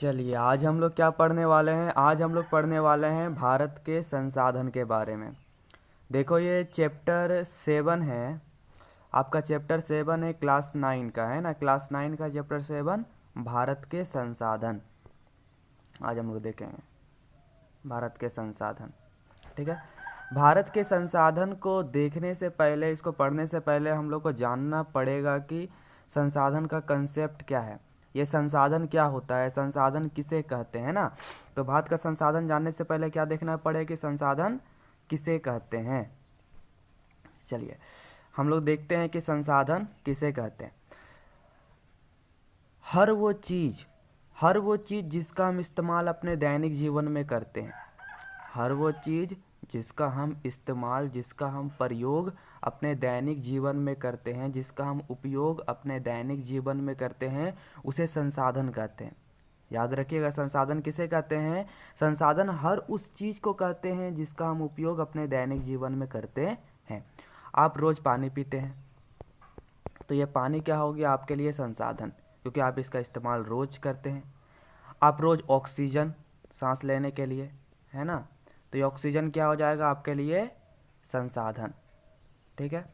चलिए आज हम लोग क्या पढ़ने वाले हैं। आज हम लोग पढ़ने वाले हैं भारत के संसाधन के बारे में। देखो ये चैप्टर 7 है, आपका चैप्टर 7 है, क्लास 9 का है ना। क्लास 9 का चैप्टर 7 भारत के संसाधन। आज हम लोग देखेंगे भारत के संसाधन। ठीक है, भारत के संसाधन को देखने से पहले, इसको पढ़ने से पहले हम लोग को जानना पड़ेगा कि संसाधन का कंसेप्ट क्या है, ये संसाधन क्या होता है, संसाधन किसे कहते हैं ना। तो भारत का संसाधन जानने से पहले क्या देखना पड़ेगा कि संसाधन किसे कहते हैं। चलिए हम लोग देखते हैं कि संसाधन किसे कहते हैं। हर वो चीज़ जिसका हम इस्तेमाल अपने दैनिक जीवन में करते हैं, हर वो चीज़ जिसका हम इस्तेमाल, जिसका हम प्रयोग अपने दैनिक जीवन में करते हैं, जिसका हम उपयोग अपने दैनिक जीवन में करते हैं, उसे संसाधन कहते हैं। याद रखिएगा, संसाधन किसे कहते हैं। संसाधन हर उस चीज़ को कहते हैं जिसका हम उपयोग अपने दैनिक जीवन में करते हैं। आप रोज़ पानी पीते हैं, तो ये पानी क्या हो गया आपके लिए संसाधन, क्योंकि आप इसका इस्तेमाल रोज़ करते हैं। आप रोज़ ऑक्सीजन सांस लेने के लिए, है ना, तो ये ऑक्सीजन क्या हो जाएगा आपके लिए संसाधन। ठीक है,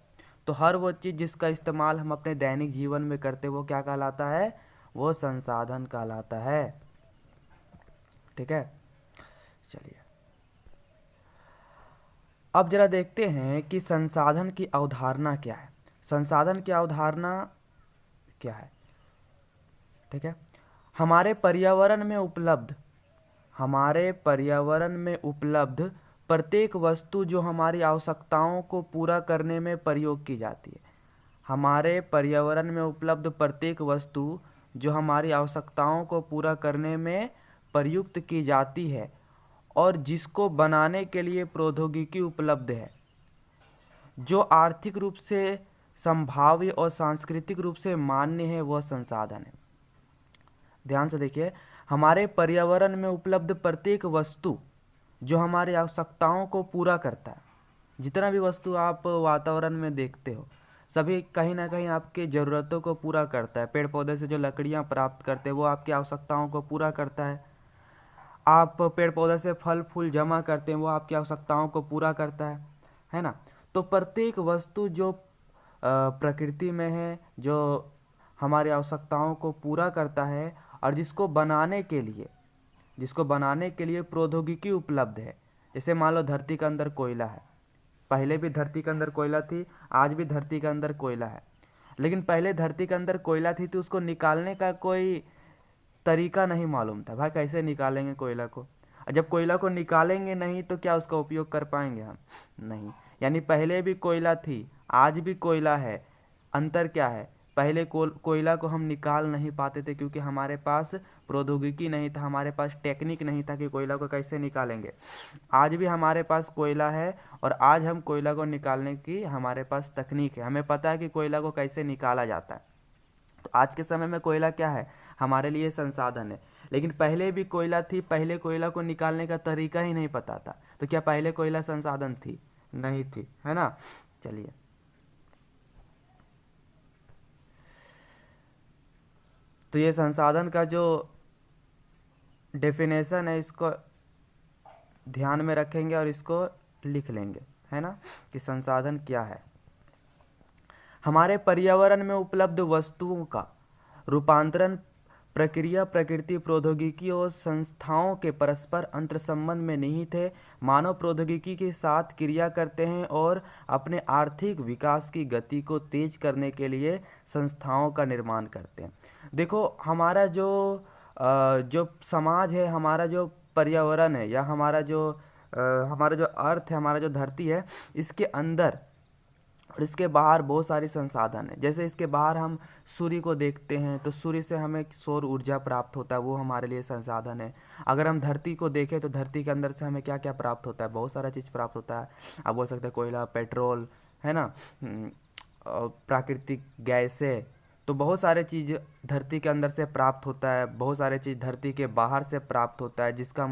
तो हर वो चीज़ जिसका इस्तेमाल हम अपने दैनिक जीवन में करते हैं वो क्या कहलाता है, वो संसाधन कहलाता है। ठीक है, चलिए अब जरा देखते हैं कि संसाधन की अवधारणा क्या है। संसाधन की अवधारणा क्या है। ठीक है, हमारे पर्यावरण में उपलब्ध प्रत्येक वस्तु जो हमारी आवश्यकताओं को पूरा करने में प्रयोग की जाती है। हमारे पर्यावरण में उपलब्ध प्रत्येक वस्तु जो हमारी आवश्यकताओं को पूरा करने में प्रयुक्त की जाती है और जिसको बनाने के लिए प्रौद्योगिकी उपलब्ध है, जो आर्थिक रूप से संभाव्य और सांस्कृतिक रूप से मान्य है, वह संसाधन है। ध्यान से देखिए, हमारे पर्यावरण में उपलब्ध प्रत्येक वस्तु जो हमारी आवश्यकताओं को पूरा करता है, जितना भी वस्तु आप वातावरण में देखते हो, सभी कहीं ना कहीं आपकी ज़रूरतों को पूरा करता है। पेड़ पौधे से जो लकड़ियाँ प्राप्त करते हैं वो आपकी आवश्यकताओं को पूरा करता है। आप पेड़ पौधे से फल फूल जमा करते हैं, वो आपकी आवश्यकताओं को पूरा करता है ना। तो प्रत्येक वस्तु जो प्रकृति में है, जो हमारी आवश्यकताओं को पूरा करता है और जिसको बनाने के लिए प्रौद्योगिकी उपलब्ध है। जैसे मान लो धरती के अंदर कोयला है, पहले भी धरती के अंदर कोयला थी, आज भी धरती के अंदर कोयला है, लेकिन पहले धरती के अंदर कोयला थी तो उसको निकालने का कोई तरीका नहीं मालूम था। भाई कैसे निकालेंगे कोयला को, जब कोयला को निकालेंगे नहीं तो क्या उसका उपयोग कर पाएंगे हम, नहीं। यानी पहले भी कोयला थी, आज भी कोयला है। अंतर क्या है, पहले कोयला को हम निकाल नहीं पाते थे क्योंकि हमारे पास प्रौद्योगिकी नहीं था, हमारे पास टेक्निक नहीं था कि कोयला को कैसे निकालेंगे। आज भी हमारे पास कोयला है और आज हम कोयला को निकालने की हमारे पास तकनीक है, हमें पता है कि कोयला को कैसे निकाला जाता है। तो आज के समय में कोयला क्या है, हमारे लिए संसाधन है। लेकिन पहले भी कोयला थी, पहले कोयला को निकालने का तरीका ही नहीं पता था, तो क्या पहले कोयला संसाधन थी, नहीं थी, है ना। चलिए तो ये संसाधन का जो डेफिनेशन है इसको ध्यान में रखेंगे और इसको लिख लेंगे, है ना, कि संसाधन क्या है। हमारे पर्यावरण में उपलब्ध वस्तुओं का रूपांतरण प्रक्रिया प्रकृति प्रौद्योगिकी और संस्थाओं के परस्पर अंतर्संबंध में निहित है। मानव प्रौद्योगिकी के साथ क्रिया करते हैं और अपने आर्थिक विकास की गति को तेज करने के लिए संस्थाओं का निर्माण करते हैं। देखो हमारा जो समाज है, हमारा जो पर्यावरण है, या हमारा जो अर्थ है, हमारा जो धरती है, इसके अंदर और इसके बाहर बहुत सारी संसाधन है। जैसे इसके बाहर हम सूर्य को देखते हैं तो सूर्य से हमें सौर ऊर्जा प्राप्त होता है, वो हमारे लिए संसाधन है। अगर हम धरती को देखें तो धरती के अंदर से हमें क्या क्या प्राप्त होता है, बहुत सारा चीज़ प्राप्त होता है। आप बोल सकते हैं कोयला, पेट्रोल, है ना, प्राकृतिक गैसें, तो बहुत सारे चीज़ धरती के अंदर से प्राप्त होता है, बहुत सारे चीज़ धरती के बाहर से प्राप्त होता है, जिसका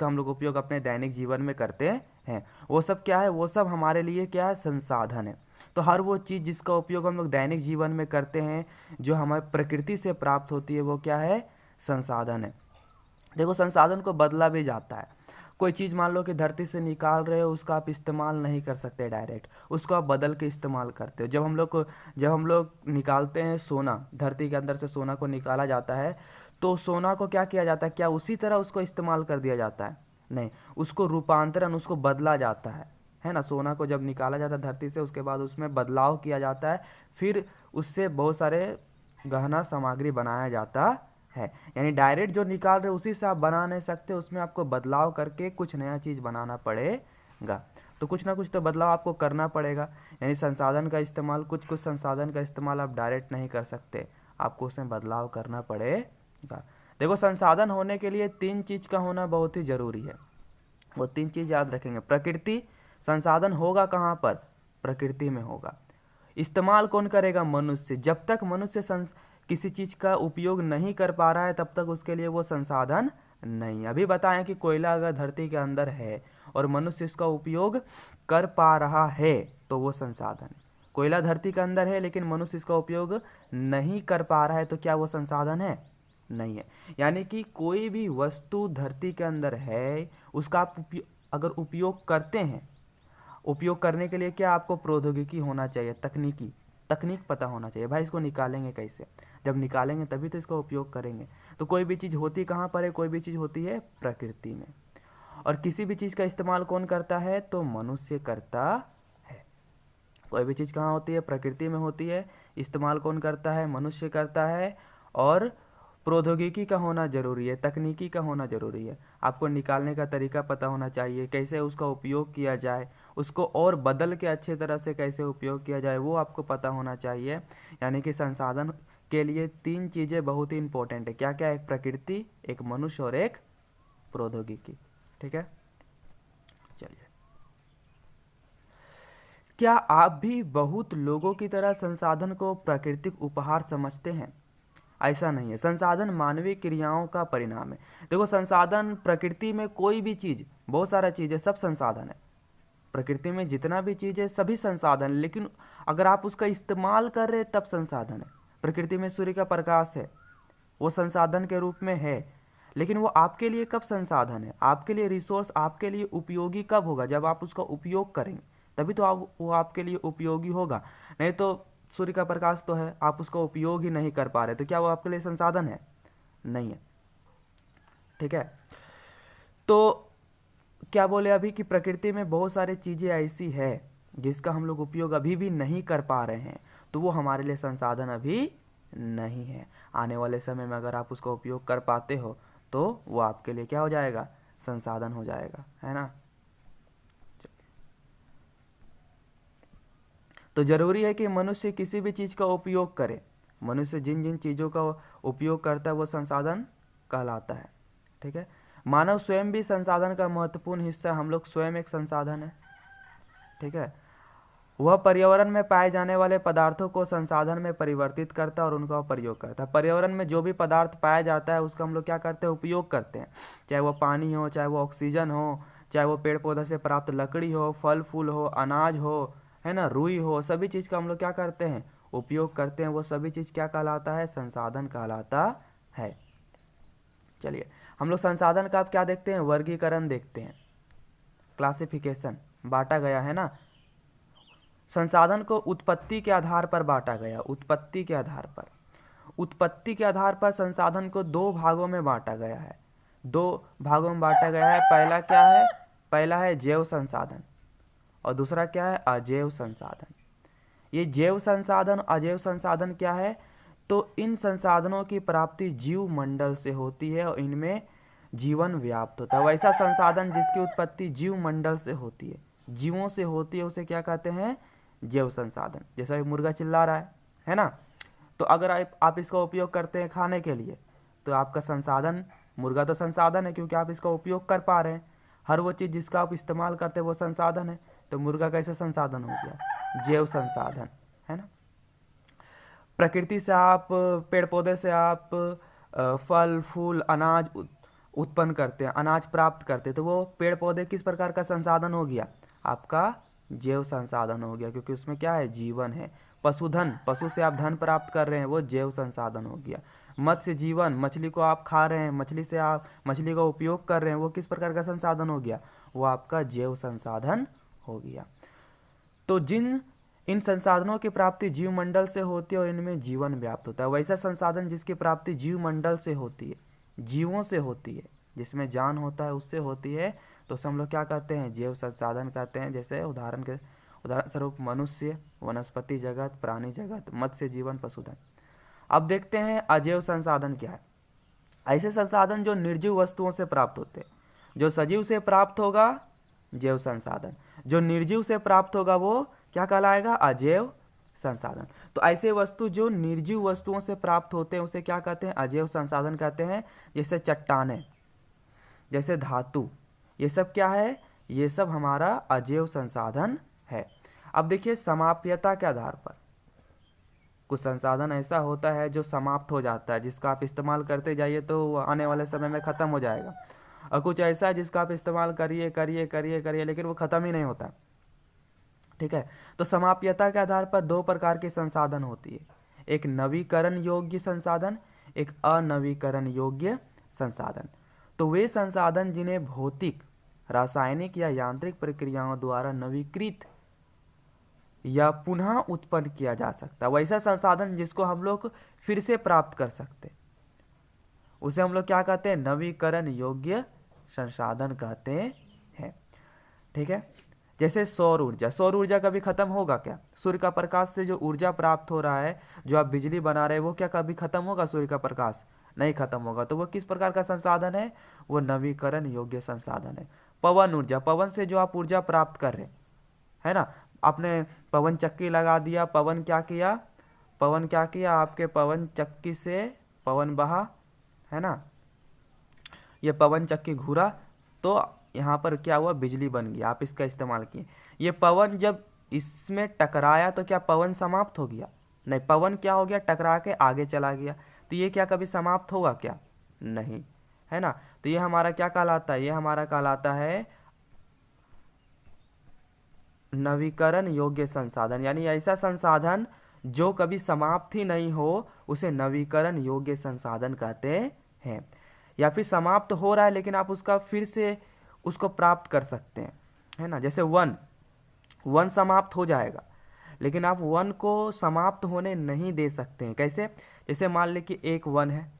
हम लोग उपयोग अपने दैनिक जीवन में करते हैं। वो सब क्या है, वो सब हमारे लिए क्या है, संसाधन है। तो हर वो चीज़ जिसका उपयोग हम लोग दैनिक जीवन में करते हैं, जो हमारे प्रकृति से प्राप्त होती है, वो क्या है, संसाधन है। देखो संसाधन को बदला भी जाता है। कोई चीज़ मान लो कि धरती से निकाल रहे हो, उसका आप इस्तेमाल नहीं कर सकते डायरेक्ट, उसको आप बदल के इस्तेमाल करते हो। जब हम लोग निकालते हैं सोना, धरती के अंदर से सोना को निकाला जाता है, तो सोना को क्या किया जाता है, क्या उसी तरह उसको इस्तेमाल कर दिया जाता है? नहीं, उसको रूपांतरण, उसको बदला जाता है ना। सोना को जब निकाला जाता है धरती से, उसके बाद उसमें बदलाव किया जाता है, फिर उससे बहुत सारे गहना सामग्री बनाया जाता है। यानी डायरेक्ट जो निकाल रहे उसी से आप बना नहीं सकते, उसमें आपको बदलाव करके कुछ नया चीज़ बनाना पड़ेगा। तो कुछ ना कुछ तो बदलाव आपको करना पड़ेगा। यानी संसाधन का इस्तेमाल, कुछ कुछ संसाधन का इस्तेमाल आप डायरेक्ट नहीं कर सकते, आपको उसमें बदलाव करना पड़ेगा। देखो संसाधन होने के लिए 3 चीज़ का होना बहुत ही ज़रूरी है। वो 3 चीज़ याद रखेंगे। प्रकृति, संसाधन होगा कहाँ पर? प्रकृति में होगा। इस्तेमाल कौन करेगा? मनुष्य। जब तक मनुष्य किसी चीज़ का उपयोग नहीं कर पा रहा है, तब तक उसके लिए वो संसाधन नहीं। अभी बताएं कि कोयला अगर धरती के अंदर है और मनुष्य इसका उपयोग कर पा रहा है, तो वो संसाधन है। कोयला धरती के अंदर है लेकिन मनुष्य इसका उपयोग नहीं कर पा रहा है, तो क्या वो संसाधन है? नहीं है। यानी कि कोई भी वस्तु धरती के अंदर है, उसका आप अगर उपयोग करते हैं, उपयोग करने के लिए क्या आपको प्रौद्योगिकी होना चाहिए, तकनीक पता होना चाहिए। भाई इसको निकालेंगे कैसे? जब निकालेंगे तभी तो इसका उपयोग करेंगे। तो कोई भी चीज़ होती कहाँ पर है? कोई भी चीज़ होती है प्रकृति में। और किसी भी चीज़ का इस्तेमाल कौन करता है? तो मनुष्य करता है। कोई भी चीज़ कहाँ होती है? प्रकृति में होती है। इस्तेमाल कौन करता है? मनुष्य करता है। और प्रौद्योगिकी का होना जरूरी है, तकनीकी का होना जरूरी है। आपको निकालने का तरीका पता होना चाहिए, कैसे उसका उपयोग किया जाए, उसको और बदल के अच्छे तरह से कैसे उपयोग किया जाए, वो आपको पता होना चाहिए। यानी कि संसाधन के लिए 3 चीज़ें बहुत ही इंपॉर्टेंट है। क्या क्या? एक प्रकृति, एक मनुष्य और एक प्रौद्योगिकी। ठीक है, चलिए। क्या आप भी बहुत लोगों की तरह संसाधन को प्राकृतिक उपहार समझते हैं? ऐसा नहीं है। संसाधन मानवीय क्रियाओं का परिणाम है। देखो संसाधन, प्रकृति में कोई भी चीज़, बहुत सारा चीज़ है, सब संसाधन है। प्रकृति में जितना भी चीज़ है सभी संसाधन, लेकिन अगर आप उसका इस्तेमाल कर रहे तब संसाधन है। प्रकृति में सूर्य का प्रकाश है, वो संसाधन के रूप में है, लेकिन वो आपके लिए कब संसाधन है? आपके लिए रिसोर्स, आपके लिए उपयोगी कब होगा? जब आप उसका उपयोग करेंगे, तभी तो वो आपके लिए उपयोगी होगा। नहीं तो सूर्य का प्रकाश तो है, आप उसका उपयोग ही नहीं कर पा रहे, तो क्या वो आपके लिए संसाधन है? नहीं है। ठीक है, तो क्या बोले अभी कि प्रकृति में बहुत सारी चीज़ें ऐसी है जिसका हम लोग उपयोग अभी भी नहीं कर पा रहे हैं, तो वो हमारे लिए संसाधन अभी नहीं है। आने वाले समय में अगर आप उसका उपयोग कर पाते हो तो वो आपके लिए क्या हो जाएगा? संसाधन हो जाएगा, है ना। तो जरूरी है कि मनुष्य किसी भी चीज़ का उपयोग करे। मनुष्य जिन जिन चीज़ों का उपयोग करता है वो संसाधन कहलाता है। ठीक है, मानव स्वयं भी संसाधन का महत्वपूर्ण हिस्सा है। हम लोग स्वयं एक संसाधन है। ठीक है, वह पर्यावरण में पाए जाने वाले पदार्थों को संसाधन में परिवर्तित करता है और उनका प्रयोग करता है। पर्यावरण में जो भी पदार्थ पाया जाता है उसका हम लोग क्या करते हैं? उपयोग करते हैं। चाहे वो पानी हो, चाहे वो ऑक्सीजन हो, चाहे वो पेड़ पौधे से प्राप्त लकड़ी हो, फल फूल हो, अनाज हो, है ना, रुई हो, सभी चीज़ का हम लोग क्या करते हैं? उपयोग करते हैं। वो सभी चीज़ क्या कहलाता है? संसाधन कहलाता है। चलिए, हम लोग संसाधन का आप क्या देखते हैं? वर्गीकरण देखते हैं, क्लासिफिकेशन, बांटा गया है ना। संसाधन को उत्पत्ति के आधार पर बांटा गया। उत्पत्ति के आधार पर, उत्पत्ति के आधार पर संसाधन को 2 भागों में बांटा गया है। 2 भागों में बांटा गया है। पहला क्या है? पहला है जैव संसाधन और दूसरा क्या है? अजैव संसाधन। ये जैव संसाधन, अजैव संसाधन क्या है? तो इन संसाधनों की प्राप्ति जीव मंडल से होती है और इनमें जीवन व्याप्त होता है। वैसा संसाधन जिसकी उत्पत्ति जीव मंडल से होती है, जीवों से होती है, उसे क्या कहते हैं? जैव संसाधन। जैसा मुर्गा चिल्ला रहा है ना, तो अगर आप इसका उपयोग करते हैं खाने के लिए, तो आपका संसाधन, मुर्गा तो संसाधन है क्योंकि आप इसका उपयोग कर पा रहे हैं। हर वो चीज़ जिसका आप इस्तेमाल करते हैं वो संसाधन है। तो मुर्गा कैसे संसाधन हो गया? जैव संसाधन, है ना। प्रकृति से आप, पेड़ पौधे से आप फल फूल अनाज उत्पन्न करते हैं, अनाज प्राप्त करते हैं, तो वो पेड़ पौधे किस प्रकार का संसाधन हो गया? आपका जैव संसाधन हो गया, क्योंकि उसमें क्या है? जीवन है, पशुधन, पशु से आप धन प्राप्त कर रहे हैं, वो जैव संसाधन हो गया। मत्स्य जीवन, मछली को आप खा रहे हैं, मछली से आप मछली का उपयोग कर रहे हैं, वो किस प्रकार का संसाधन हो गया, वो आपका जैव संसाधन हो गया। तो इन संसाधनों की प्राप्ति जीवमंडल से होती है और इनमें जीवन व्याप्त होता है। वैसा संसाधन जिसकी प्राप्ति जीवमंडल से होती है, जीवों से होती है, जिसमें जान होता है उससे होती है, तो उसे हम लोग क्या कहते हैं, जैव संसाधन कहते हैं। जैसे उदाहरण स्वरूप मनुष्य, वनस्पति जगत, प्राणी जगत, मत्स्य जीवन, पशुधन। अब देखते हैं अजैव संसाधन क्या है। ऐसे संसाधन जो निर्जीव वस्तुओं से प्राप्त होते हैं। जो सजीव से प्राप्त होगा जैव संसाधन, जो निर्जीव से प्राप्त होगा वो क्या कहलाएगा, अजैव संसाधन। तो ऐसे वस्तु जो निर्जीव वस्तुओं से प्राप्त होते हैं उसे क्या कहते हैं, अजैव संसाधन कहते हैं। जैसे चट्टानें, जैसे धातु, ये सब क्या है, ये सब हमारा अजैव संसाधन है। अब देखिए समाप्यता के आधार पर कुछ संसाधन ऐसा होता है जो समाप्त हो जाता है, जिसका आप इस्तेमाल करते जाइए तो वो आने वाले समय में ख़त्म हो जाएगा, और कुछ ऐसा है जिसका आप इस्तेमाल करिए करिए करिए करिए लेकिन वो ख़त्म ही नहीं होता। ठीक है, तो समाप्यता के आधार पर दो प्रकार के संसाधन होती है, एक नवीकरण योग्य संसाधन, एक अनवीकरण योग्य संसाधन। तो वे संसाधन जिन्हें भौतिक, रासायनिक या यांत्रिक प्रक्रियाओं द्वारा नवीकृत या पुनः उत्पन्न किया जा सकता है, वैसा संसाधन जिसको हम लोग फिर से प्राप्त कर सकते, उसे हम लोग क्या कहते हैं, नवीकरण योग्य संसाधन कहते हैं। ठीक है, जैसे सौर ऊर्जा, सौर ऊर्जा कभी खत्म होगा क्या, सूर्य का प्रकाश से जो ऊर्जा प्राप्त हो रहा है, जो आप बिजली बना रहे हैं, वो क्या कभी खत्म होगा, सूर्य का प्रकाश नहीं खत्म होगा। तो वो किस प्रकार का संसाधन है, वो नवीकरण योग्य संसाधन है। पवन ऊर्जा, पवन से जो आप ऊर्जा प्राप्त कर रहे है ना, आपने पवन चक्की लगा दिया, पवन क्या किया, आपके पवन चक्की से पवन बहा, है ना, ये पवन चक्की घूरा तो यहाँ पर क्या हुआ, बिजली बन गया, आप इसका इस्तेमाल किए। ये पवन जब इसमें टकराया तो क्या पवन समाप्त हो गया, नहीं, पवन क्या हो गया, टकरा के आगे चला गया। तो ये क्या कभी समाप्त होगा क्या, नहीं, है ना। तो ये हमारा क्या कहलाता है, ये हमारा कहलाता है नवीकरण योग्य संसाधन, यानी ऐसा संसाधन जो कभी समाप्त ही नहीं हो उसे नवीकरण योग्य संसाधन कहते हैं। या फिर समाप्त हो रहा है लेकिन आप उसका फिर से उसको प्राप्त कर सकते हैं, है ना। जैसे वन समाप्त हो जाएगा लेकिन आप वन को समाप्त होने नहीं दे सकते हैं। कैसे, जैसे मान लें कि एक वन है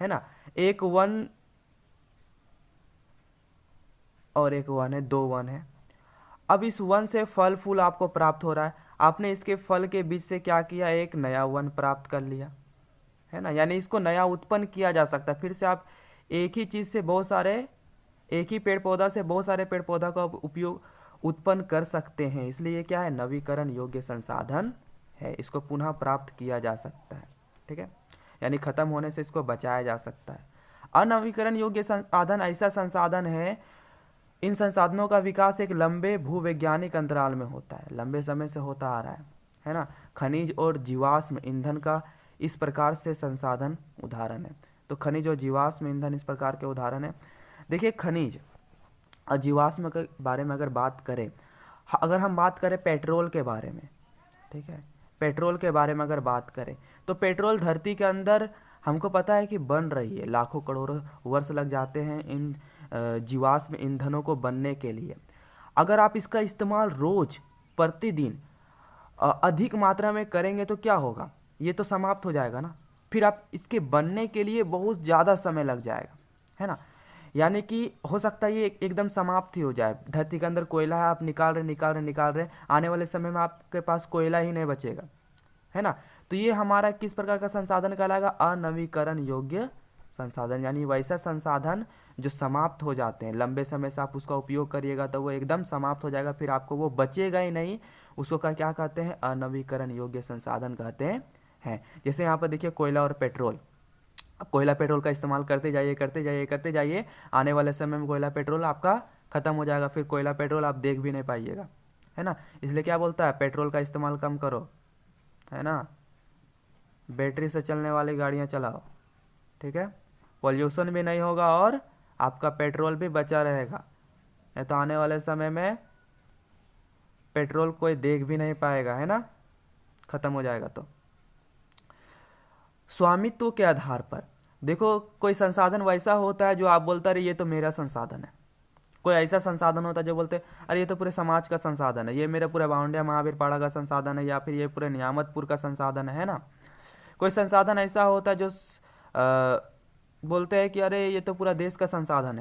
ना, एक वन और एक वन है, दो वन है। अब इस वन से फल फूल आपको प्राप्त हो रहा है, आपने इसके फल के बीच से क्या किया, एक नया वन प्राप्त कर लिया, है ना, यानी इसको नया उत्पन्न किया जा सकता है। फिर से आप एक ही चीज़ से बहुत सारे, एक ही पेड़ पौधा से बहुत सारे पेड़ पौधा का उपयोग उत्पन्न कर सकते हैं, इसलिए क्या है, नवीकरण योग्य संसाधन है, इसको पुनः प्राप्त किया जा सकता है। ठीक है, यानी खत्म होने से इसको बचाया जा सकता है। अनवीकरण योग्य संसाधन ऐसा संसाधन है, इन संसाधनों का विकास एक लंबे भूवैज्ञानिक अंतराल में होता है, लंबे समय से होता आ रहा है ना। खनिज और जीवाश्म ईंधन का इस प्रकार से संसाधन उदाहरण है। तो खनिज और जीवाश्म ईंधन इस प्रकार के उदाहरण है। देखिए खनिज और जीवाश्म के बारे में अगर बात करें, अगर हम बात करें पेट्रोल के बारे में, ठीक है, पेट्रोल के बारे में अगर बात करें तो पेट्रोल धरती के अंदर हमको पता है कि बन रही है, लाखों करोड़ों वर्ष लग जाते हैं इन जीवाश्म ईंधनों को बनने के लिए। अगर आप इसका इस्तेमाल रोज प्रतिदिन अधिक मात्रा में करेंगे तो क्या होगा, ये तो समाप्त हो जाएगा ना, फिर आप इसके बनने के लिए बहुत ज़्यादा समय लग जाएगा, है ना। यानी कि हो सकता है ये एकदम समाप्त ही हो जाए। धरती के अंदर कोयला है, आप निकाल रहे, आने वाले समय में आपके पास कोयला ही नहीं बचेगा, है ना। तो ये हमारा किस प्रकार का संसाधन कहलाएगा, अनवीकरण योग्य संसाधन, यानी वैसा संसाधन जो समाप्त हो जाते हैं, लंबे समय से आप उसका उपयोग करिएगा तो वो एकदम समाप्त हो जाएगा, फिर आपको वो बचेगा ही नहीं, उसको क्या कहते हैं, अनवीकरण योग्य संसाधन कहते हैं। जैसे यहाँ पर देखिए कोयला और पेट्रोल, अब कोयला पेट्रोल का इस्तेमाल करते जाइए, आने वाले समय में कोयला पेट्रोल आपका खत्म हो जाएगा, फिर कोयला पेट्रोल आप देख भी नहीं पाइएगा, है ना। इसलिए क्या बोलता है, पेट्रोल का इस्तेमाल कम करो, है ना, बैटरी से चलने वाली गाड़ियाँ चलाओ, ठीक है, पॉल्यूशन भी नहीं होगा और आपका पेट्रोल भी बचा रहेगा। नहीं तो आने वाले समय में पेट्रोल कोई देख भी नहीं पाएगा, है ना, खत्म हो जाएगा। तो स्वामित्व के आधार पर देखो, कोई संसाधन वैसा होता है जो आप बोलते अरे ये तो मेरा संसाधन है। कोई ऐसा संसाधन होता है जो बोलते अरे ये तो पूरे समाज का संसाधन है, ये मेरे पूरे बाउंडिया महावीर पाड़ा का संसाधन है, या फिर ये पूरे नियामतपुर का संसाधन है ना। कोई संसाधन ऐसा होता है जो बोलते हैं कि अरे ये तो पूरा देश का संसाधन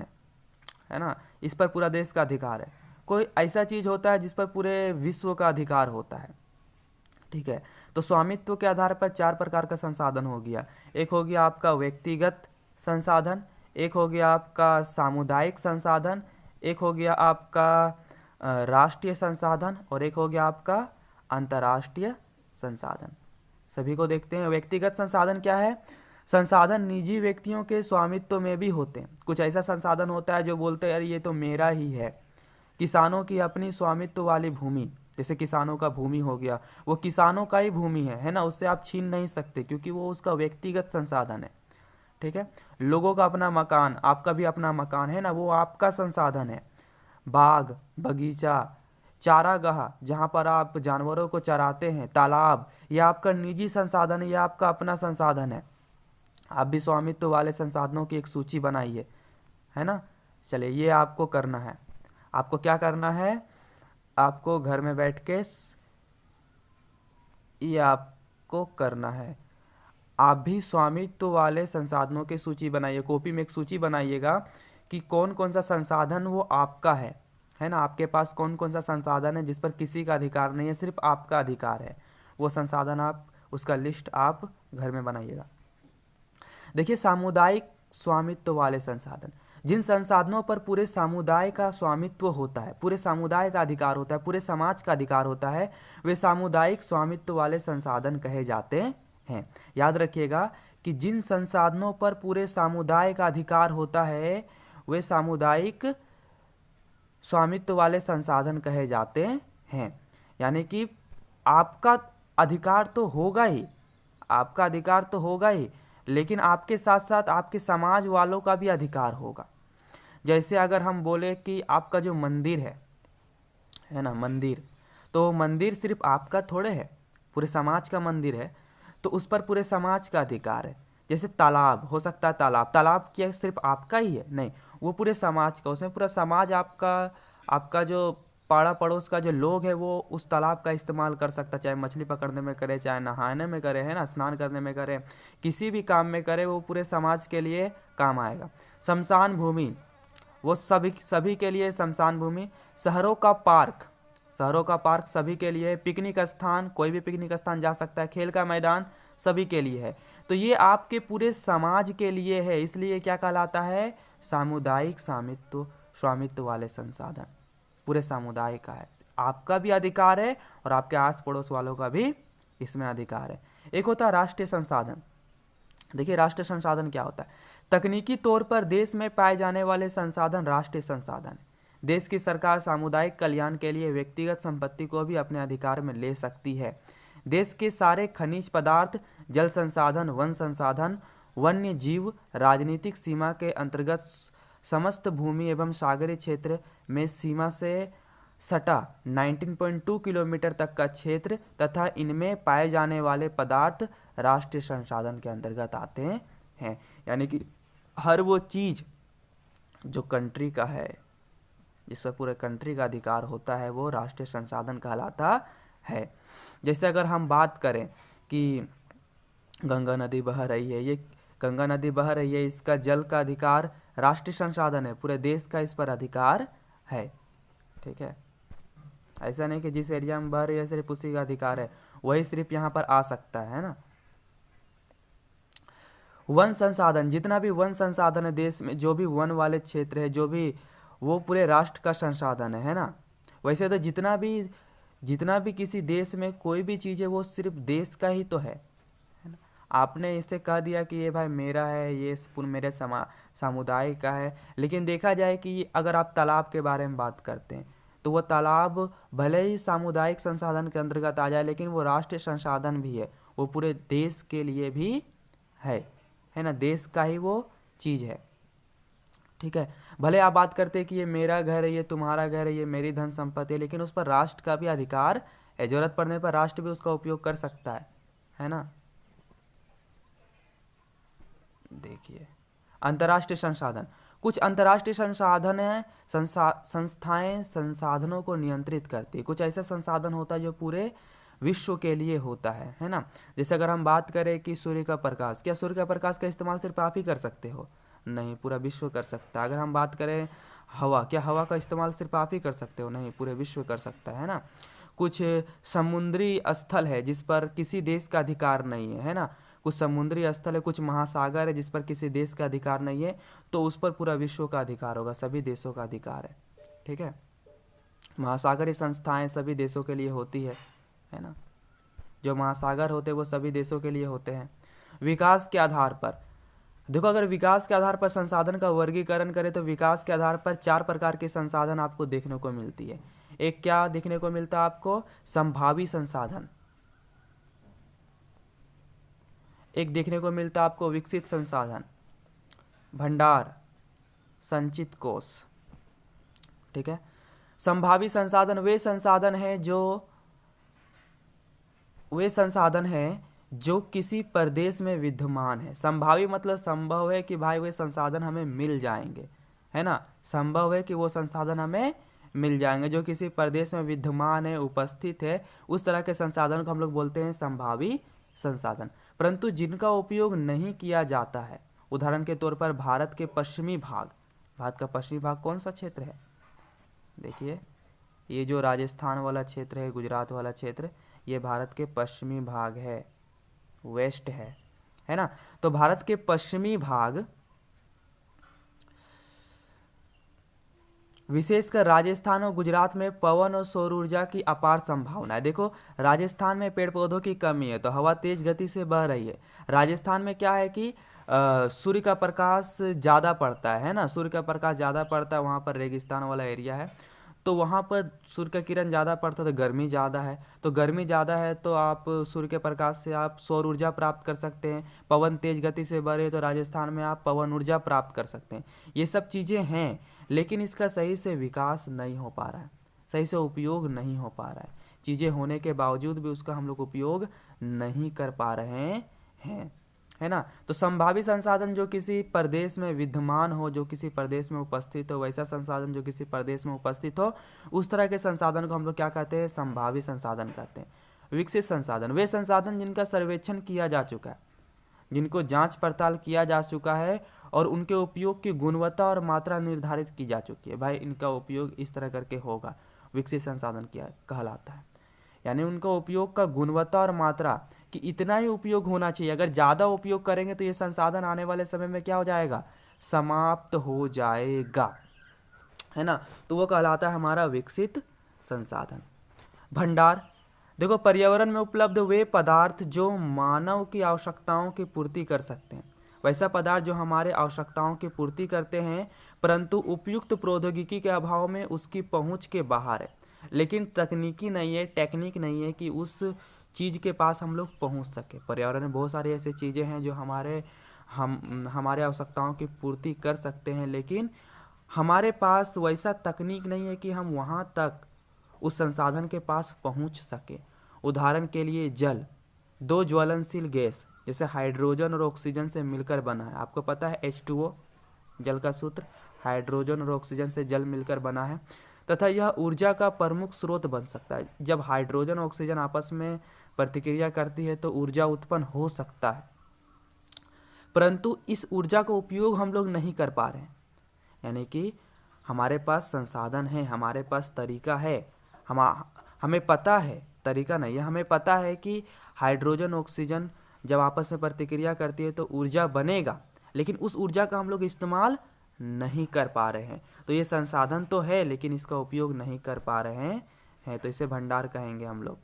है ना, इस पर पूरा देश का अधिकार है। कोई ऐसा चीज होता है जिस पर पूरे विश्व का अधिकार होता है, ठीक है। तो स्वामित्व के आधार पर 4 प्रकार का संसाधन हो गया। एक हो गया आपका व्यक्तिगत संसाधन, एक हो गया आपका सामुदायिक संसाधन, एक हो गया आपका राष्ट्रीय संसाधन, और एक हो गया आपका अंतर्राष्ट्रीय संसाधन। सभी को देखते हैं। व्यक्तिगत संसाधन क्या है? संसाधन निजी व्यक्तियों के स्वामित्व में भी होते हैं। कुछ ऐसा संसाधन होता है जो बोलते हैं अरे ये तो मेरा ही है। किसानों की अपनी स्वामित्व वाली भूमि, जैसे किसानों का भूमि हो गया, वो किसानों का ही भूमि है ना, उससे आप छीन नहीं सकते क्योंकि वो उसका व्यक्तिगत संसाधन है, ठीक है। लोगों का अपना मकान, आपका भी अपना मकान है ना, वो आपका संसाधन है। बाग, बगीचा, चारागाह जहाँ पर आप जानवरों को चराते हैं, तालाब, ये आपका निजी संसाधन है, ये आपका अपना संसाधन है। आप भी स्वामित्व वाले संसाधनों की एक सूची बनाइए, है ना। चलिए ये आपको करना है। आपको क्या करना है? आपको घर में बैठ के ये आपको करना है। आप भी स्वामित्व वाले संसाधनों की सूची बनाइए। कॉपी में एक सूची बनाइएगा कि कौन कौन सा संसाधन वो आपका है ना। आपके पास कौन कौन सा संसाधन है जिस पर किसी का अधिकार नहीं है, सिर्फ आपका अधिकार है। वो संसाधन आप, उसका लिस्ट आप घर में बनाइएगा। देखिए, सामुदायिक स्वामित्व वाले संसाधन, जिन संसाधनों पर पूरे समुदाय का स्वामित्व होता है, पूरे समुदाय का अधिकार होता है, पूरे समाज का अधिकार होता है, वे सामुदायिक स्वामित्व वाले संसाधन कहे जाते हैं। याद रखिएगा कि जिन संसाधनों पर पूरे समुदाय का अधिकार होता है वे सामुदायिक स्वामित्व वाले संसाधन कहे जाते हैं। यानी कि आपका अधिकार तो होगा ही, आपका अधिकार तो होगा ही, लेकिन आपके साथ साथ आपके समाज वालों का भी अधिकार होगा। जैसे अगर हम बोले कि आपका जो मंदिर है ना, मंदिर, तो मंदिर सिर्फ आपका थोड़े है, पूरे समाज का मंदिर है, तो उस पर पूरे समाज का अधिकार है। जैसे तालाब हो सकता है, तालाब क्या सिर्फ आपका ही है? नहीं, वो पूरे समाज का, उसमें पूरा समाज आपका जो पाड़ा पड़ोस का जो लोग है वो उस तालाब का इस्तेमाल कर सकता, चाहे मछली पकड़ने में करे, चाहे नहाने में करे, है ना, स्नान करने में करे, किसी भी काम में करे, वो पूरे समाज के लिए काम आएगा। शमशान भूमि, वो सभी के लिए शमशान भूमि। शहरों का पार्क सभी के लिए। पिकनिक स्थान, कोई भी पिकनिक स्थान जा सकता है। खेल का मैदान सभी के लिए है। तो ये आपके पूरे समाज के लिए है, इसलिए क्या कहलाता है? सामुदायिक स्वामित्व वाले संसाधन पूरे समुदाय का है। आपका भी अधिकार है और आपके आस पड़ोस वालों का भी इसमें अधिकार है। एक होता है राष्ट्रीय संसाधन। देखिए, राष्ट्रीय संसाधन क्या होता है? तकनीकी तौर पर देश में पाए जाने वाले संसाधन राष्ट्रीय संसाधन है। देश की सरकार सामुदायिक कल्याण के लिए व्यक्तिगत संपत्ति को भी अपने अधिकार में ले सकती है। देश के सारे खनिज पदार्थ, जल संसाधन, वन संसाधन, वन्य जीव, राजनीतिक सीमा के अंतर्गत समस्त भूमि एवं सागरीय क्षेत्र में सीमा से सटा 19.2 किलोमीटर तक का क्षेत्र तथा इनमें पाए जाने वाले पदार्थ राष्ट्रीय संसाधन के अंतर्गत आते हैं। यानी कि हर वो चीज जो कंट्री का है, जिस पर पूरे कंट्री का अधिकार होता है, वो राष्ट्रीय संसाधन कहलाता है। जैसे अगर हम बात करें कि गंगा नदी बह रही है, ये गंगा नदी बह रही है, इसका जल का अधिकार राष्ट्रीय संसाधन है, पूरे देश का इस पर अधिकार है, ठीक है। ऐसा नहीं कि जिस एरिया में बह रही है सिर्फ उसी का अधिकार है, वही सिर्फ यहाँ पर आ सकता है ना। वन संसाधन, जितना भी वन संसाधन है देश में, जो भी वन वाले क्षेत्र है, जो भी, वो पूरे राष्ट्र का संसाधन है ना। वैसे तो जितना भी किसी देश में कोई भी चीज़ है वो सिर्फ देश का ही तो है ना। आपने इसे कह दिया कि ये भाई मेरा है, ये मेरे समुदाय का है, लेकिन देखा जाए कि अगर आप तालाब के बारे में बात करते हैं तो वो तालाब भले ही सामुदायिक संसाधन के अंतर्गत आ जाए, लेकिन वो राष्ट्रीय संसाधन भी है, वो पूरे देश के लिए भी है ना, देश का ही वो चीज़ है, ठीक है, भले आप बात करते हैं कि ये मेरा घर है, ये तुम्हारा घर है, ये मेरी धन संपत्ति है, लेकिन उस पर राष्ट्र का भी अधिकार है। जरूरत पड़ने पर राष्ट्र भी उसका उपयोग कर सकता है ना। देखिए, अंतर्राष्ट्रीय संसाधन, कुछ अंतर्राष्ट्रीय संसाधन है, संस्थाएं संसाधनों को नियंत्रित करती है। कुछ ऐसा संसाधन होता है जो पूरे विश्व के लिए होता है ना। जैसे अगर हम बात करें कि सूर्य का प्रकाश, क्या सूर्य का प्रकाश का इस्तेमाल सिर्फ आप ही कर सकते हो? नहीं, पूरा विश्व कर सकता है। अगर हम बात करें हवा, क्या हवा का इस्तेमाल सिर्फ आप ही कर सकते हो? नहीं, पूरे विश्व कर सकता है ना। कुछ समुद्री स्थल है जिस पर किसी देश का अधिकार नहीं है ना। कुछ समुद्री स्थल है, कुछ महासागर है जिस पर किसी देश का अधिकार नहीं है, तो उस पर पूरा विश्व का अधिकार होगा, सभी देशों का अधिकार है। ठीक है, महासागरीय संस्थाएं सभी देशों के लिए होती है ना। जो महासागर होते हैं वो सभी देशों के लिए होते हैं। विकास के आधार पर, देखो अगर विकास के आधार पर संसाधन का वर्गीकरण करें तो विकास के आधार पर 4 प्रकार के संसाधन आपको देखने को मिलती है। एक क्या देखने को मिलता है आपको? संभावी संसाधन। एक देखने को मिलता है आपको विकसित संसाधन, भंडार, संचित कोष। ठीक है, संभावी संसाधन वे संसाधन हैं जो किसी प्रदेश में विद्यमान है। संभावी मतलब संभव है कि भाई वे संसाधन हमें मिल जाएंगे, है ना। संभव है कि वो संसाधन हमें मिल जाएंगे जो किसी प्रदेश में विद्यमान है, उपस्थित है, उस तरह के संसाधन को हम लोग बोलते हैं संभावी संसाधन। परंतु जिनका उपयोग नहीं किया जाता है, उदाहरण के तौर पर भारत के पश्चिमी भाग, भारत का पश्चिमी भाग कौन सा क्षेत्र है? देखिए, ये जो राजस्थान वाला क्षेत्र है, गुजरात वाला क्षेत्र, ये भारत के पश्चिमी भाग है, वेस्ट है ना। तो भारत के पश्चिमी भाग, विशेषकर राजस्थान और गुजरात में पवन और सौर ऊर्जा की अपार संभावना है। देखो, राजस्थान में पेड़ पौधों की कमी है तो हवा तेज गति से बह रही है। राजस्थान में क्या है कि सूर्य का प्रकाश ज़्यादा पड़ता है ना, सूर्य का प्रकाश ज़्यादा पड़ता है, वहाँ पर रेगिस्तान वाला एरिया है, तो वहाँ पर सूर्य का किरण ज़्यादा पड़ता है तो गर्मी ज़्यादा है, तो गर्मी ज़्यादा है तो आप सूर्य के प्रकाश से आप सौर ऊर्जा प्राप्त कर सकते हैं। पवन तेज गति से बह रही है तो राजस्थान में आप पवन ऊर्जा प्राप्त कर सकते हैं। ये सब चीज़ें हैं, लेकिन इसका सही से विकास नहीं हो पा रहा है, सही से उपयोग नहीं हो पा रहा है। चीज़ें होने के बावजूद भी उसका हम लोग उपयोग नहीं कर पा रहे हैं, है ना। तो संभावी संसाधन जो किसी प्रदेश में विद्यमान हो, जो किसी प्रदेश में उपस्थित हो, वैसा संसाधन जो किसी प्रदेश में उपस्थित हो, उस तरह के संसाधन को हम लोग क्या कहते हैं? संभावी संसाधन कहते हैं। विकसित संसाधन वे संसाधन जिनका सर्वेक्षण किया जा चुका है, जिनको जांच पड़ताल किया जा चुका है और उनके उपयोग की गुणवत्ता और मात्रा निर्धारित की जा चुकी है। भाई इनका उपयोग इस तरह करके होगा, विकसित संसाधन क्या कहलाता है। यानी उनका उपयोग का गुणवत्ता और मात्रा कि इतना ही उपयोग होना चाहिए। अगर ज़्यादा उपयोग करेंगे तो ये संसाधन आने वाले समय में क्या हो जाएगा? समाप्त हो जाएगा, है ना। तो वो कहलाता है हमारा विकसित संसाधन। भंडार, देखो पर्यावरण में उपलब्ध वे पदार्थ जो मानव की आवश्यकताओं की पूर्ति कर सकते हैं, वैसा पदार्थ जो हमारे आवश्यकताओं की पूर्ति करते हैं परंतु उपयुक्त प्रौद्योगिकी के अभाव में उसकी पहुंच के बाहर है। लेकिन टेक्निक नहीं है कि उस चीज़ के पास हम लोग पहुंच सके। पर्यावरण में बहुत सारी ऐसी चीज़ें हैं जो हमारे आवश्यकताओं की पूर्ति कर सकते हैं, लेकिन हमारे पास वैसा तकनीक नहीं है कि हम वहाँ तक उस संसाधन के पास पहुँच सके। उदाहरण के लिए जल, 2 ज्वलनशील गैस जैसे हाइड्रोजन और ऑक्सीजन से मिलकर बना है। आपको पता है H2O जल का सूत्र, हाइड्रोजन और ऑक्सीजन से जल मिलकर बना है तथा यह ऊर्जा का प्रमुख स्रोत बन सकता है। जब हाइड्रोजन और ऑक्सीजन आपस में प्रतिक्रिया करती है तो ऊर्जा उत्पन्न हो सकता है, परंतु इस ऊर्जा का उपयोग हम लोग नहीं कर पा रहे हैं। यानी कि हमारे पास संसाधन है, हमारे पास तरीका है, हमें पता है, तरीका नहीं है, हमें पता है कि हाइड्रोजन ऑक्सीजन जब आपस में प्रतिक्रिया करती है तो ऊर्जा बनेगा, लेकिन उस ऊर्जा का हम लोग इस्तेमाल नहीं कर पा रहे हैं। तो ये संसाधन तो है लेकिन इसका उपयोग नहीं कर पा रहे हैं, तो इसे भंडार कहेंगे हम लोग,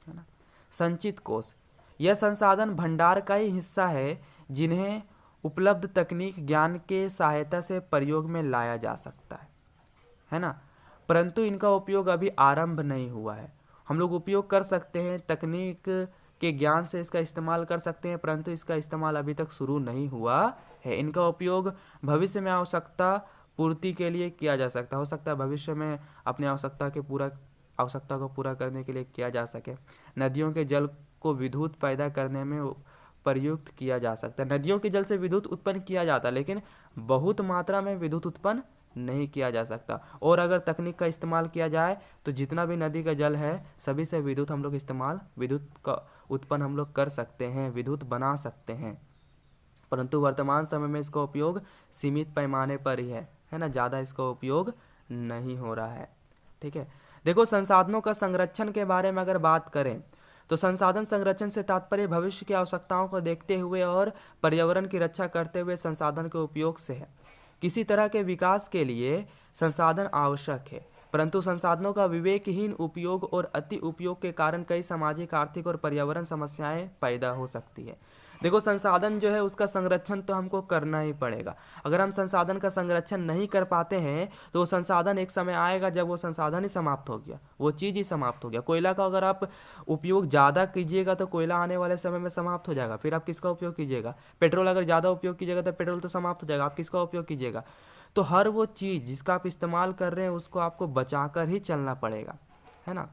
है ना। संचित कोष, यह संसाधन भंडार का ही हिस्सा है जिन्हें उपलब्ध तकनीक ज्ञान के सहायता से प्रयोग में लाया जा सकता है ना, परंतु इनका उपयोग अभी आरंभ नहीं हुआ है। हम लोग उपयोग कर सकते हैं, तकनीक के ज्ञान से इसका इस्तेमाल कर सकते हैं, परंतु इसका इस्तेमाल अभी तक शुरू नहीं हुआ है। इनका उपयोग भविष्य में आवश्यकता पूर्ति के लिए किया जा सकता है। हो सकता है भविष्य में अपनी आवश्यकता को पूरा करने के लिए किया जा सके। नदियों के जल को विद्युत पैदा करने में प्रयुक्त किया जा सकता है। नदियों के जल से विद्युत उत्पन्न किया जाता है, लेकिन बहुत मात्रा में विद्युत उत्पन्न नहीं किया जा सकता। और अगर तकनीक का इस्तेमाल किया जाए तो जितना भी नदी का जल है सभी से विद्युत का उत्पन्न हम लोग कर सकते हैं, विद्युत बना सकते हैं। परंतु वर्तमान समय में इसका उपयोग सीमित पैमाने पर ही है ना, ज़्यादा इसका उपयोग नहीं हो रहा है। ठीक है, देखो संसाधनों का संरक्षण के बारे में अगर बात करें तो संसाधन संरक्षण से तात्पर्य भविष्य की आवश्यकताओं को देखते हुए और पर्यावरण की रक्षा करते हुए संसाधन के उपयोग से है। किसी तरह के विकास के लिए संसाधन आवश्यक है, परंतु संसाधनों का विवेकहीन उपयोग और अति उपयोग के कारण कई सामाजिक, आर्थिक और पर्यावरण समस्याएं पैदा हो सकती है। देखो संसाधन जो है उसका संरक्षण तो हमको करना ही पड़ेगा। अगर हम संसाधन का संरक्षण नहीं कर पाते हैं तो वो संसाधन एक समय आएगा जब वो संसाधन ही समाप्त हो गया, वो चीज़ ही समाप्त हो गया। कोयला का अगर आप उपयोग ज़्यादा कीजिएगा तो कोयला आने वाले समय में समाप्त हो जाएगा, फिर आप किसका उपयोग कीजिएगा? पेट्रोल अगर ज़्यादा उपयोग कीजिएगा तो पेट्रोल तो समाप्त हो जाएगा, आप किसका उपयोग कीजिएगा? तो हर वो चीज़ जिसका आप इस्तेमाल कर रहे हैं उसको आपको बचा कर ही चलना पड़ेगा, है ना।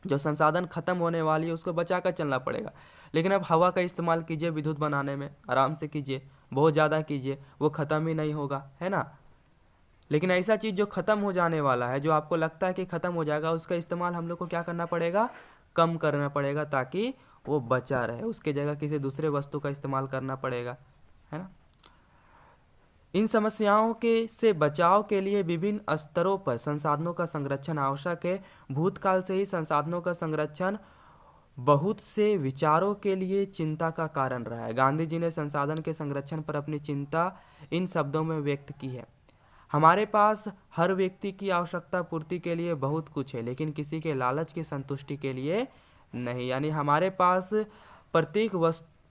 जो संसाधन खत्म होने वाली है उसको बचा कर चलना पड़ेगा। लेकिन अब हवा का इस्तेमाल कीजिए विद्युत बनाने में, आराम से कीजिए, बहुत ज़्यादा कीजिए, वो ख़त्म ही नहीं होगा, है ना। लेकिन ऐसा चीज़ जो ख़त्म हो जाने वाला है, जो आपको लगता है कि ख़त्म हो जाएगा, उसका इस्तेमाल हम लोग को क्या करना पड़ेगा? कम करना पड़ेगा, ताकि वो बचा रहे। उसके जगह किसी दूसरे वस्तु का इस्तेमाल करना पड़ेगा, है ना। इन समस्याओं से बचाव के लिए विभिन्न स्तरों पर संसाधनों का संरक्षण आवश्यक है। भूतकाल से ही संसाधनों का संरक्षण बहुत से विचारों के लिए चिंता का कारण रहा है। गांधी जी ने संसाधन के संरक्षण पर अपनी चिंता इन शब्दों में व्यक्त की है: हमारे पास हर व्यक्ति की आवश्यकता पूर्ति के लिए बहुत कुछ है, लेकिन किसी के लालच की संतुष्टि के लिए नहीं। यानी हमारे पास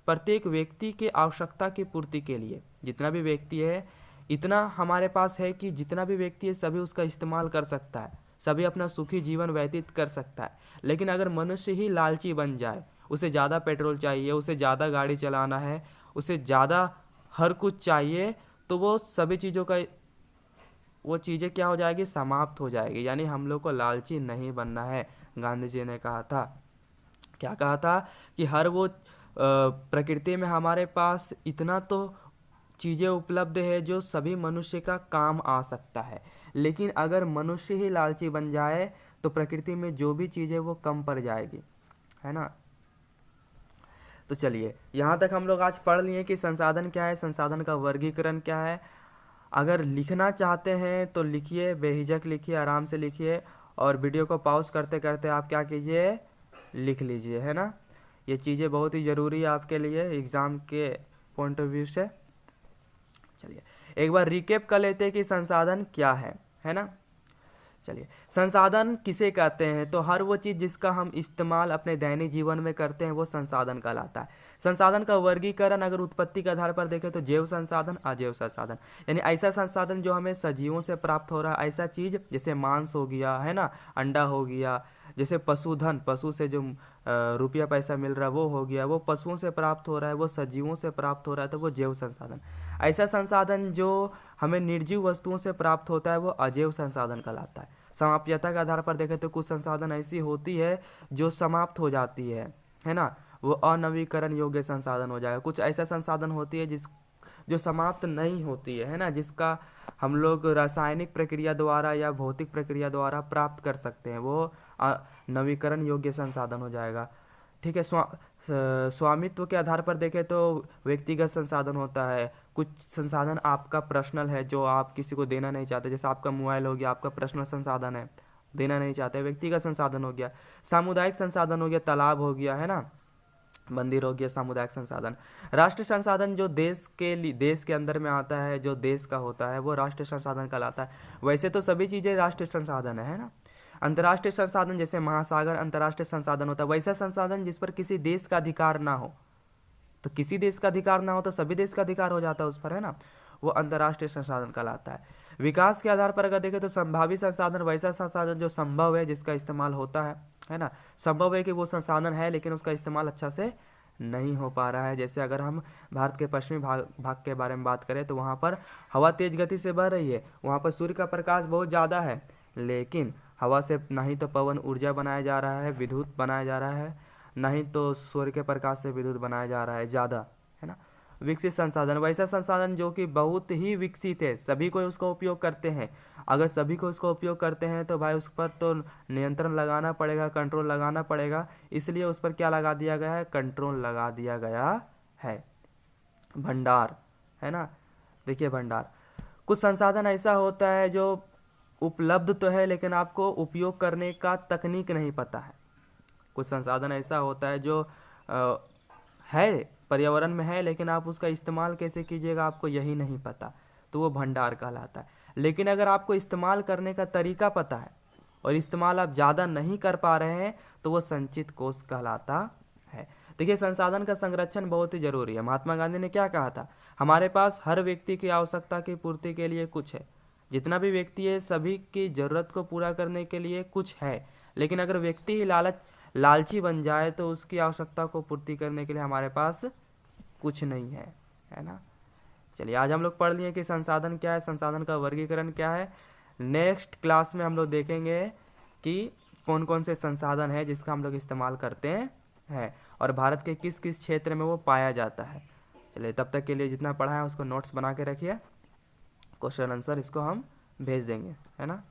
प्रत्येक व्यक्ति के आवश्यकता की पूर्ति के लिए, जितना भी व्यक्ति है इतना हमारे पास है कि जितना भी व्यक्ति है सभी उसका इस्तेमाल कर सकता है, सभी अपना सुखी जीवन व्यतीत कर सकता है। लेकिन अगर मनुष्य ही लालची बन जाए, उसे ज़्यादा पेट्रोल चाहिए, उसे ज़्यादा गाड़ी चलाना है, उसे ज़्यादा हर कुछ चाहिए, तो वो सभी चीज़ों का वो चीज़ें क्या हो जाएगी? समाप्त हो जाएगी। यानी हम लोग को लालची नहीं बनना है। गांधी जी ने कहा था, क्या कहा था कि हर वो प्रकृति में हमारे पास इतना तो चीज़ें उपलब्ध है जो सभी मनुष्य का काम आ सकता है, लेकिन अगर मनुष्य ही लालची बन जाए तो प्रकृति में जो भी चीज़ें वो कम पड़ जाएगी, है ना। तो चलिए यहाँ तक हम लोग आज पढ़ लिए कि संसाधन क्या है, संसाधन का वर्गीकरण क्या है। अगर लिखना चाहते हैं तो लिखिए, बेहिचक लिखिए, आराम से लिखिए, और वीडियो को पॉज करते करते आप क्या कीजिए? लिख लीजिए, है ना। ये चीज़ें बहुत ही ज़रूरी है आपके लिए एग्ज़ाम के पॉइंट ऑफ व्यू से। चलिए एक बार रिकेप कर लेते हैं कि संसाधन क्या है ना। चलिए, संसाधन किसे कहते हैं? तो हर वो चीज़ जिसका हम इस्तेमाल अपने दैनिक जीवन में करते हैं वो संसाधन कहलाता है। संसाधन का वर्गीकरण अगर उत्पत्ति के आधार पर देखें तो जैव संसाधन, अजैव संसाधन। यानी ऐसा संसाधन जो हमें सजीवों से प्राप्त हो रहा है, ऐसा चीज़ जैसे मांस हो गया, है ना, अंडा हो गया, जैसे पशुधन, पशु से जो रुपया पैसा मिल रहा है वो हो गया, वो पशुओं से प्राप्त हो रहा है, वो सजीवों से प्राप्त हो रहा है, तो वो जैव संसाधन। ऐसा संसाधन जो हमें निर्जीव वस्तुओं से प्राप्त होता है वो अजैव संसाधन कहलाता है। समाप्यता के आधार पर देखें तो कुछ संसाधन ऐसी होती है जो समाप्त हो जाती है ना, वो अनवीकरण योग्य संसाधन हो जाएगा। कुछ ऐसा संसाधन होती है जो समाप्त नहीं होती है ना, जिसका हम लोग रासायनिक प्रक्रिया द्वारा या भौतिक प्रक्रिया द्वारा प्राप्त कर सकते हैं, वो नवीकरण योग्य संसाधन हो जाएगा। ठीक है। स्वामित्व के आधार पर देखें तो व्यक्तिगत संसाधन होता है। कुछ संसाधन आपका पर्सनल है जो आप किसी को देना नहीं चाहते, जैसे आपका मोबाइल हो गया, आपका पर्सनल संसाधन है, देना नहीं चाहते, व्यक्तिगत संसाधन हो गया। सामुदायिक संसाधन हो गया, तालाब हो गया, है ना, मंदिर हो गया, सामुदायिक संसाधन। राष्ट्रीय संसाधन जो देश के अंदर में आता है, जो देश का होता है वो राष्ट्रीय संसाधन कहलाता है। वैसे तो सभी चीज़ें राष्ट्रीय संसाधन है ना। अंतर्राष्ट्रीय संसाधन जैसे महासागर अंतर्राष्ट्रीय संसाधन होता है। वैसा संसाधन जिस पर किसी देश का अधिकार ना हो, तो किसी देश का अधिकार ना हो तो सभी देश का अधिकार हो जाता है उस पर, है ना, वो अंतर्राष्ट्रीय संसाधन कहलाता है। विकास के आधार पर अगर देखें तो संभावी संसाधन वैसा संसाधन जो संभव है, जिसका इस्तेमाल होता है ना। संभव है कि वो संसाधन है लेकिन उसका इस्तेमाल अच्छा से नहीं हो पा रहा है। जैसे अगर हम भारत के पश्चिमी भाग के बारे में बात करें तो वहाँ पर हवा तेज गति से बह रही है, वहाँ पर सूर्य का प्रकाश बहुत ज़्यादा है, लेकिन हवा से ना ही तो पवन ऊर्जा बनाया जा रहा है, विद्युत बनाया जा रहा है, ना ही तो सूर्य के प्रकाश से विद्युत बनाया जा रहा है ज़्यादा, है ना। विकसित संसाधन, वैसा संसाधन जो कि बहुत ही विकसित है, सभी को उसका उपयोग करते हैं। अगर सभी को उसका उपयोग करते हैं तो भाई उस पर तो नियंत्रण लगाना पड़ेगा, कंट्रोल लगाना पड़ेगा, इसलिए उस पर क्या लगा दिया गया है, कंट्रोल लगा दिया गया है। भंडार, है ना। देखिए भंडार, कुछ संसाधन ऐसा होता है जो उपलब्ध तो है लेकिन आपको उपयोग करने का तकनीक नहीं पता है। कुछ संसाधन ऐसा होता है जो है पर्यावरण में है लेकिन आप उसका इस्तेमाल कैसे कीजिएगा आपको यही नहीं पता, तो वो भंडार कहलाता है। लेकिन अगर आपको इस्तेमाल करने का तरीका पता है और इस्तेमाल आप ज़्यादा नहीं कर पा रहे हैं तो वो संचित कोष कहलाता है। देखिए संसाधन का संरक्षण बहुत ही जरूरी है। महात्मा गांधी ने क्या कहा था, हमारे पास हर व्यक्ति की आवश्यकता की पूर्ति के लिए कुछ है। जितना भी व्यक्ति है सभी की ज़रूरत को पूरा करने के लिए कुछ है, लेकिन अगर व्यक्ति ही लालची बन जाए तो उसकी आवश्यकता को पूर्ति करने के लिए हमारे पास कुछ नहीं है, है ना। चलिए आज हम लोग पढ़ लिए कि संसाधन क्या है, संसाधन का वर्गीकरण क्या है। नेक्स्ट क्लास में हम लोग देखेंगे कि कौन कौन से संसाधन है जिसका हम लोग इस्तेमाल करते हैं और भारत के किस किस क्षेत्र में वो पाया जाता है। चलिए तब तक के लिए जितना पढ़ा है उसको नोट्स बना के रखिए, क्वेश्चन आंसर इसको हम भेज देंगे, है ना।